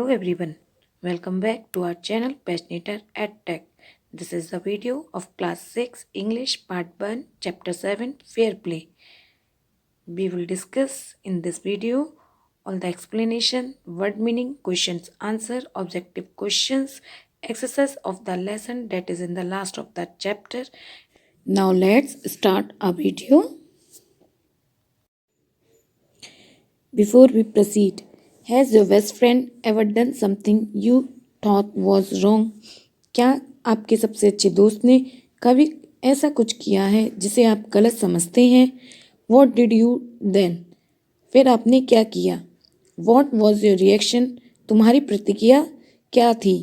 Hello everyone, welcome back to our channel Passionator at Tech. This is the video of Class 6 English Part 1 Chapter 7 Fair Play. We will discuss in this video all the explanation, word meaning, questions answer, objective questions, exercise of the lesson that is in the last of that chapter. Now let's start our video. Before we proceed, has your best friend ever done something you thought was wrong? क्या आपके सबसे अच्छे दोस्त ने कभी ऐसा कुछ किया है जिसे आप गलत समझते हैं? What did you then? फिर आपने क्या किया? What was your reaction? तुम्हारी प्रतिक्रिया क्या थी?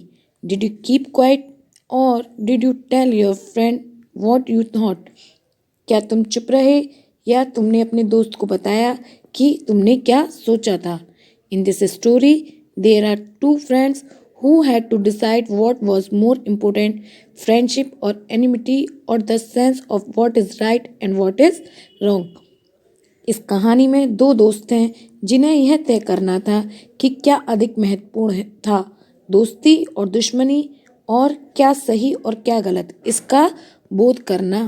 Did you keep quiet or did you tell your friend what you thought? क्या तुम चुप रहे या तुमने अपने दोस्त को बताया कि तुमने क्या सोचा था? In this story there are two friends who had to decide what was more important, friendship और एनिमिटी और the sense of what is right and what is wrong. इस कहानी में दो दोस्त हैं जिन्हें यह तय करना था कि क्या अधिक महत्वपूर्ण था, दोस्ती और दुश्मनी, और क्या सही और क्या गलत, इसका बोध करना।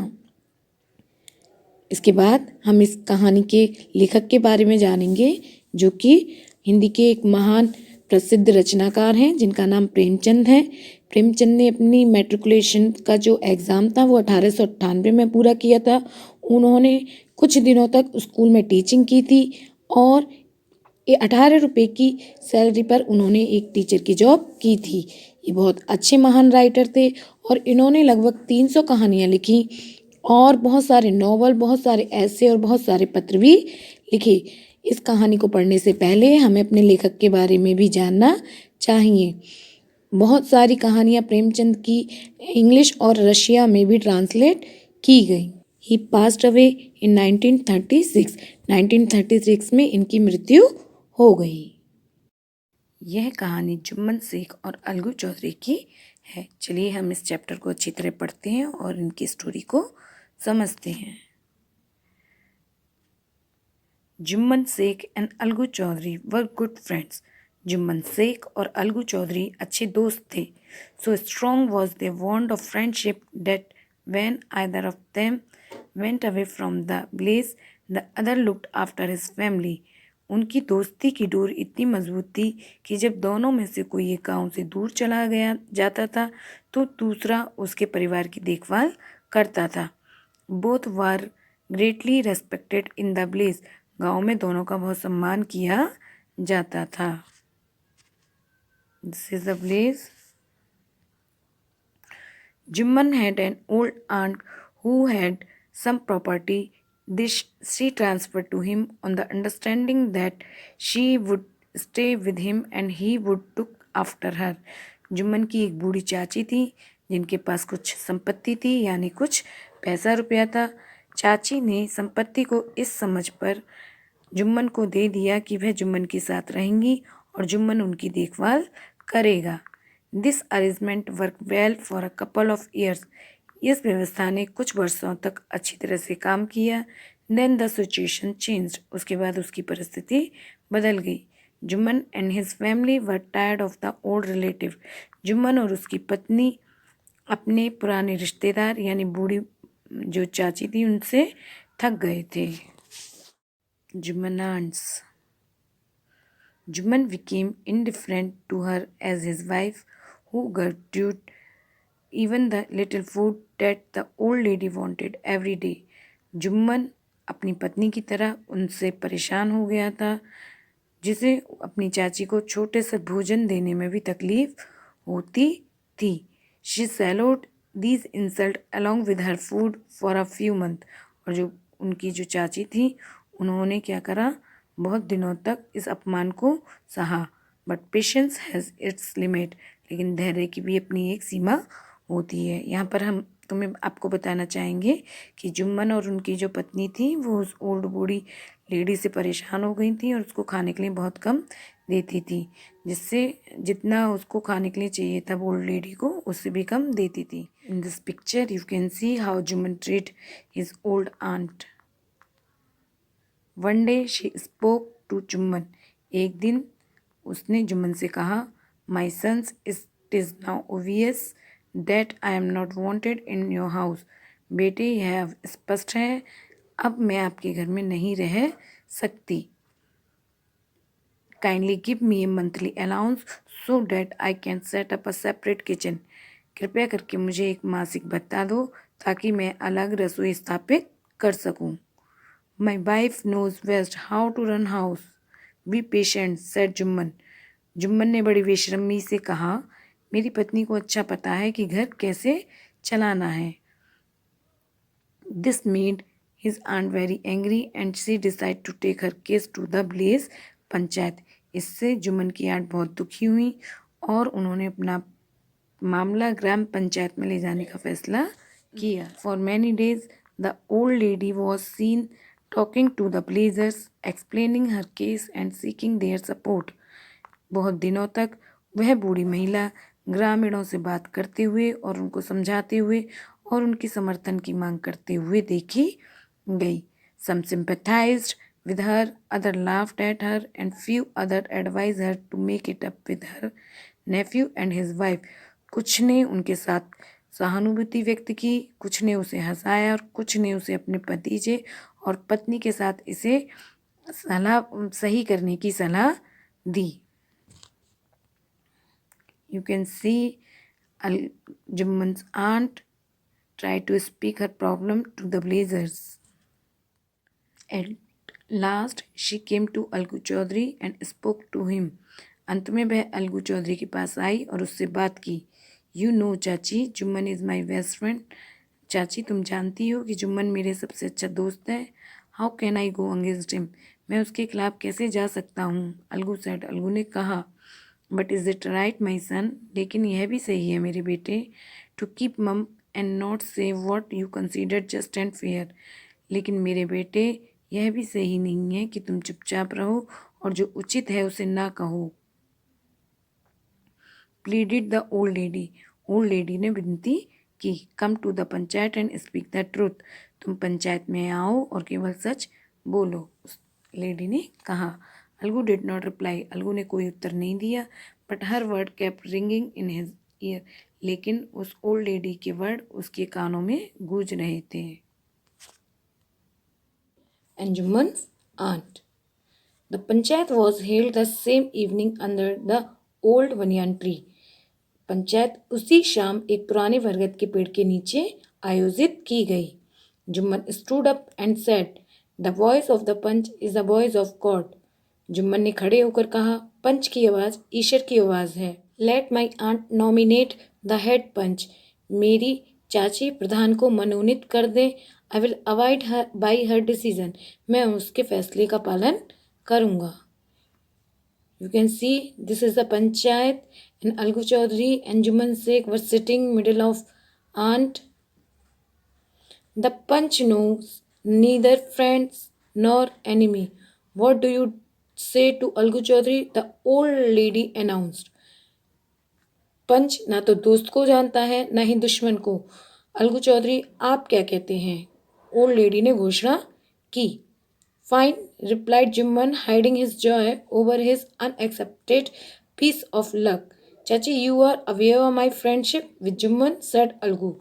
इसके बाद हम इस कहानी के लेखक के बारे में जानेंगे, जो कि हिंदी के एक महान प्रसिद्ध रचनाकार हैं जिनका नाम प्रेमचंद है। प्रेमचंद ने अपनी मैट्रिकुलेशन का जो एग्ज़ाम था वो 1898 में पूरा किया था। उन्होंने कुछ दिनों तक स्कूल में टीचिंग की थी और 18 रुपये की सैलरी पर उन्होंने एक टीचर की जॉब की थी। ये बहुत अच्छे महान राइटर थे और इन्होंने लगभग 300 कहानियाँ लिखी और बहुत सारे नॉवल, बहुत सारे ऐसे और बहुत सारे पत्र भी लिखे। इस कहानी को पढ़ने से पहले हमें अपने लेखक के बारे में भी जानना चाहिए। बहुत सारी कहानियाँ प्रेमचंद की इंग्लिश और रशिया में भी ट्रांसलेट की गई। ही पास्ड अवे इन 1936। 1936 में इनकी मृत्यु हो गई। यह कहानी जुम्मन शेख और अलगू चौधरी की है। चलिए हम इस चैप्टर को अच्छी तरह पढ़ते हैं और इनकी स्टोरी को समझते हैं। Jumman Shaikh and Algu Chaudhary were good friends. Jumman Shaikh और अलगू चौधरी अच्छे दोस्त थे। So strong was the bond of friendship that when either of them went away from the village the other looked after his family. उनकी दोस्ती की डोर इतनी मजबूत थी कि जब दोनों में से कोई एक गांव से दूर चला गया जाता था तो दूसरा उसके परिवार की देखभाल करता था। Both were greatly respected in the village. गांव में दोनों का बहुत सम्मान किया जाता था। This is the village. Jimman had an old aunt who had some property. This she transferred to him on the understanding that she would stay with him and he would look after her. Jumman की एक बूढ़ी चाची थी जिनके पास कुछ संपत्ति थी, यानी कुछ पैसा रुपया था। चाची ने संपत्ति को इस समझ पर जुम्मन को दे दिया कि वह जुम्मन के साथ रहेंगी और जुम्मन उनकी देखभाल करेगा। This arrangement work well for a couple of years. इस व्यवस्था ने कुछ वर्षों तक अच्छी तरह से काम किया। Then the situation changed. उसके बाद उसकी परिस्थिति बदल गई। Jumman and his family were tired of the old relative. Jumman और उसकी पत्नी अपने पुराने रिश्तेदार यानी बूढ़ी जो चाची थी उनसे थक गए थे। Jumman aunts. Jumman became indifferent to her as his wife, who grudged even the little food that the old lady wanted every day. Jumman अपनी पत्नी की तरह उनसे परेशान हो गया था, जिसे अपनी चाची को छोटे से भोजन देने में भी तकलीफ होती थी। She swallowed these insults along with her food for a few months. और जो उनकी जो चाची थी उन्होंने क्या करा, बहुत दिनों तक इस अपमान को सहा। But patience has its limit. लेकिन धैर्य की भी अपनी एक सीमा होती है। यहाँ पर हम आपको बताना चाहेंगे कि जुम्मन और उनकी जो पत्नी थी वो उस ओल्ड बूढ़ी लेडी से परेशान हो गई थी और उसको खाने के लिए बहुत कम देती थी, जिससे जितना उसको खाने के लिए चाहिए था ओल्ड लेडी को उससे भी कम देती थी। In this picture you can see how Jumman treat his old aunt. One day she spoke to Jumman. एक दिन उसने जुम्मन से कहा, My sons, it is now obvious that I am not wanted in your house. बेटे, यह अब स्पष्ट है, अब मैं आपके घर में नहीं रह सकती. Kindly give me a monthly allowance so that I can set up a separate kitchen. कृपया करके मुझे एक मासिक भत्ता दो ताकि मैं अलग रसोई स्थापित कर सकूं. My wife knows best how to run house. Be patient, said Jumman. Jumman ने बड़ी बेशर्मी से कहा, मेरी पत्नी को अच्छा पता है कि घर कैसे चलाना है. This made his aunt very angry and she decided to take her case to the blaze panchayat. इससे जुम्मन की आंट बहुत दुखी हुई और उन्होंने अपना मामला ग्राम पंचायत में ले जाने का फैसला किया. For many days, the old lady was seen talking to the blazers, explaining her case and seeking their support. बहुत दिनों तक वह बूढ़ी महिला ग्रामीणों से बात करते हुए और उनको समझाते हुए और उनकी समर्थन की मांग करते हुए देखी गई. Some sympathized with her, other laughed at her, and few other advised her to make it up with her nephew and his wife. कुछ ने उनके साथ सहानुभूति व्यक्त की, कुछ ने उसे हंसाया और कुछ ने उसे अपने भतीजे और पत्नी के साथ इसे सही करने की सलाह दी. You can see Jumman's aunt tried to speak her problem to the blazers. At last, she came to Algu Chaudhary and spoke to him. अंत में वह अलगू चौधरी के पास आई और उससे बात की. You know, चाची, Jumman is my best friend. चाची, तुम जानती हो कि जुम्मन मेरे सबसे अच्छा दोस्त है. How can I go against him. मैं उसके खिलाफ कैसे जा सकता हूँ. अलगू सेड. अलगू ने कहा. बट इज़ इट राइट माई सन. लेकिन यह भी सही है मेरे बेटे. टू कीप मम एंड नॉट से what you consider just and fair. लेकिन मेरे बेटे, यह भी सही नहीं है कि तुम चुपचाप रहो और जो उचित है उसे ना कहो. Pleaded the old lady. Old lady ने विनती की. Come to the panchayat and speak the truth. तुम पंचायत में आओ और केवल सच बोलो, उस लेडी ने कहा. Algu did not reply. Algu ने कोई उत्तर नहीं दिया. But her word kept ringing in his year. लेकिन उस ओल्ड लेडी के वर्ड उसके कानों में गूंज रहे थे. And Juman's aunt. The panchayat was held the same evening under the old banyan tree. Panchayat उसी शाम एक पुराने बरगद के पेड़ के नीचे आयोजित की गई. Jumman stood up and said, "The voice of the punch is the voice of God." Jumman ने खड़े होकर कहा, पंच की आवाज़ ईश्वर की आवाज़ है. Let my aunt nominate the head पंच. मेरी चाची प्रधान को मनोनीत कर दें. I will abide her by her decision. मैं उसके फैसले का पालन करूँगा. You can see this is the panchayat and Algu Chaudhary and Juman Sheikh were sitting middle of aunt. The punch knows neither friends nor enemy. What do you say to Algu Chaudhary? The old lady announced. पंच ना तो दोस्त को जानता है ना ही दुश्मन को. अलगू चौधरी, आप क्या कहते हैं. ओल्ड लेडी ने घोषणा की. Fine, replied Jumman, hiding his joy over his unexpected piece of luck. चाची, you are aware of my friendship with Jumman, said Algu.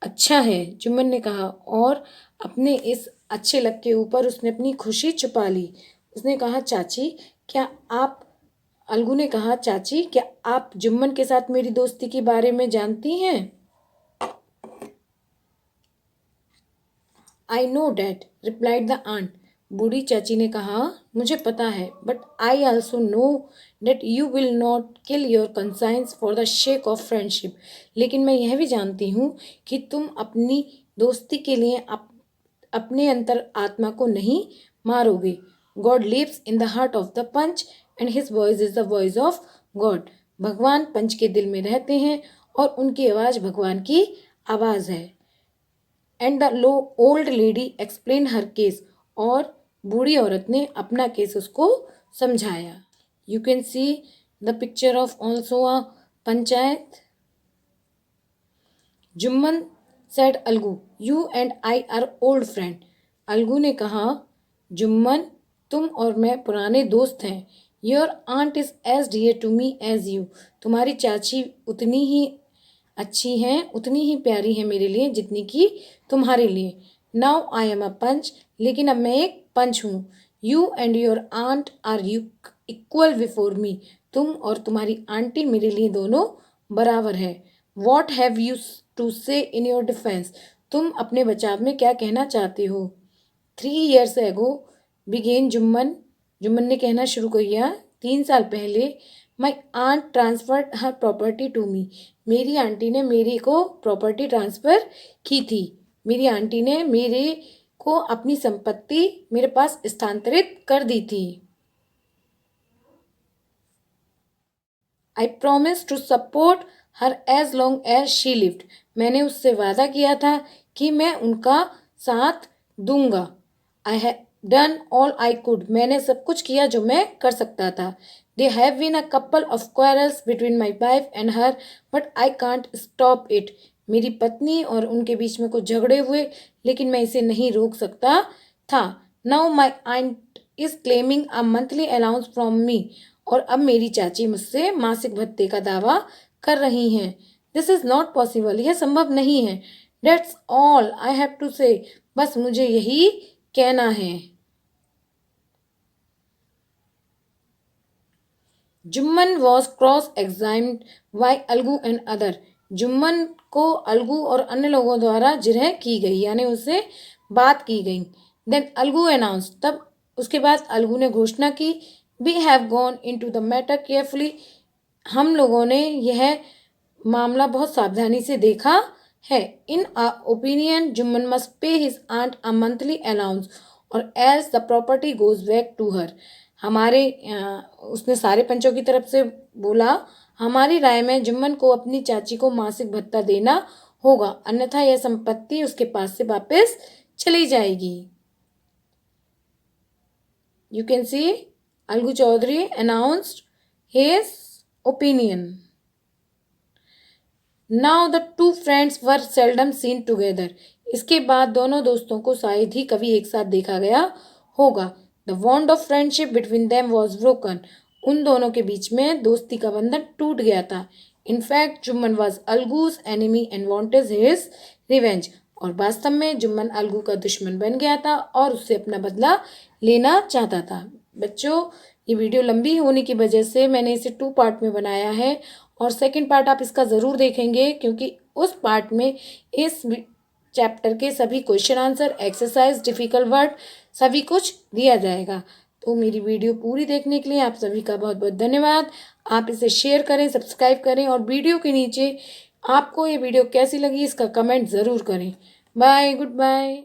अच्छा है, जुम्मन ने कहा और अपने इस अच्छे लक के ऊपर उसने अपनी खुशी छुपा ली. उसने कहा, चाची क्या आप अलगू ने कहा, चाची क्या आप जुम्मन के साथ मेरी दोस्ती के बारे में जानती हैं. I know that, replied the aunt. बूढ़ी चाची ने कहा, मुझे पता है, but I also know that you will not kill your conscience for the sake of friendship. लेकिन मैं यह भी जानती हूँ कि तुम अपनी दोस्ती के लिए अपने अंतर आत्मा को नहीं मारोगे. God lives in the heart of the panch and his voice is the voice of God. भगवान पंच के दिल में रहते हैं और उनकी आवाज़ भगवान की आवाज़ है. And the old lady explain her case. और बूढ़ी औरत ने अपना केस उसको समझाया. You can see the picture of also a panchayat. Jumman said Algu, you and I are old friend. Algu ने कहा, जुम्मन तुम और मैं पुराने दोस्त हैं. Your aunt is as dear to me as you, तुम्हारी चाची उतनी ही अच्छी हैं, उतनी ही प्यारी है मेरे लिए जितनी कि तुम्हारे लिए। नाउ आई एम अ पंच, लेकिन अब मैं एक पंच हूँ। You and your aunt are you equal before me, तुम और तुम्हारी आंटी मेरे लिए दोनों बराबर है। वॉट हैव यू टू से इन योर डिफेंस, तुम अपने बचाव में क्या कहना चाहते हो। 3 years ago began Jumman, Jumman ने कहना शुरू किया 3 साल पहले। My aunt transferred her property to me, मेरी आंटी ने मेरे को प्रॉपर्टी ट्रांसफ़र की थी। मेरी आंटी ने मेरे को अपनी संपत्ति मेरे पास स्थानांतरित कर दी थी। I promise to support her as long as she lived, मैंने उससे वादा किया था कि मैं उनका साथ दूंगा। I have done all I could, मैंने सब कुछ किया जो मैं कर सकता था। There have been a couple of quarrels between my wife and her, but I can't stop it, मेरी पत्नी और उनके बीच में कुछ झगड़े हुए, लेकिन मैं इसे नहीं रोक सकता था। Now my aunt is claiming a monthly allowance from me, और अब मेरी चाची मुझसे मासिक भत्ते का दावा कर रही हैं। दिस इज़ नॉट पॉसिबल, यह संभव नहीं है। That's all I have to say, बस मुझे यही कहना है। Jumman was cross examined by Algu and other, Jumman को अलगू और अन्य लोगों द्वारा जिरह की गई, यानी उससे बात की गई। देन अलगू अनाउंस, तब उसके बाद अलगू ने घोषणा की। We have gone into the matter carefully, हम लोगों ने यह मामला बहुत सावधानी से देखा है। In opinion Jumman must pay his aunt a monthly allowance और as the property goes back to her, हमारे उसने सारे पंचों की तरफ से बोला, हमारी राय में जुम्मन को अपनी चाची को मासिक भत्ता देना होगा, अन्यथा यह संपत्ति उसके पास से वापस चली जाएगी। You can see Algu Chaudhary announced his opinion. Now the two friends were seldom seen together, इसके बाद दोनों दोस्तों को शायद ही कभी एक साथ देखा गया होगा। The bond of friendship between them was broken, उन दोनों के बीच में दोस्ती का बंधन टूट गया था। In fact Jumman was Algu's enemy and wanted his revenge, और वास्तव में जुम्मन अलगू का दुश्मन बन गया था और उससे अपना बदला लेना चाहता था। बच्चों, ये वीडियो लंबी होने की वजह से मैंने इसे 2 पार्ट में बनाया है, और सेकंड पार्ट आप इसका ज़रूर देखेंगे, क्योंकि उस पार्ट में इस चैप्टर के सभी question answer, exercise, difficult word सभी कुछ दिया जाएगा। तो मेरी वीडियो पूरी देखने के लिए आप सभी का बहुत बहुत धन्यवाद। आप इसे शेयर करें, सब्सक्राइब करें, और वीडियो के नीचे आपको ये वीडियो कैसी लगी इसका कमेंट ज़रूर करें। Bye, good bye.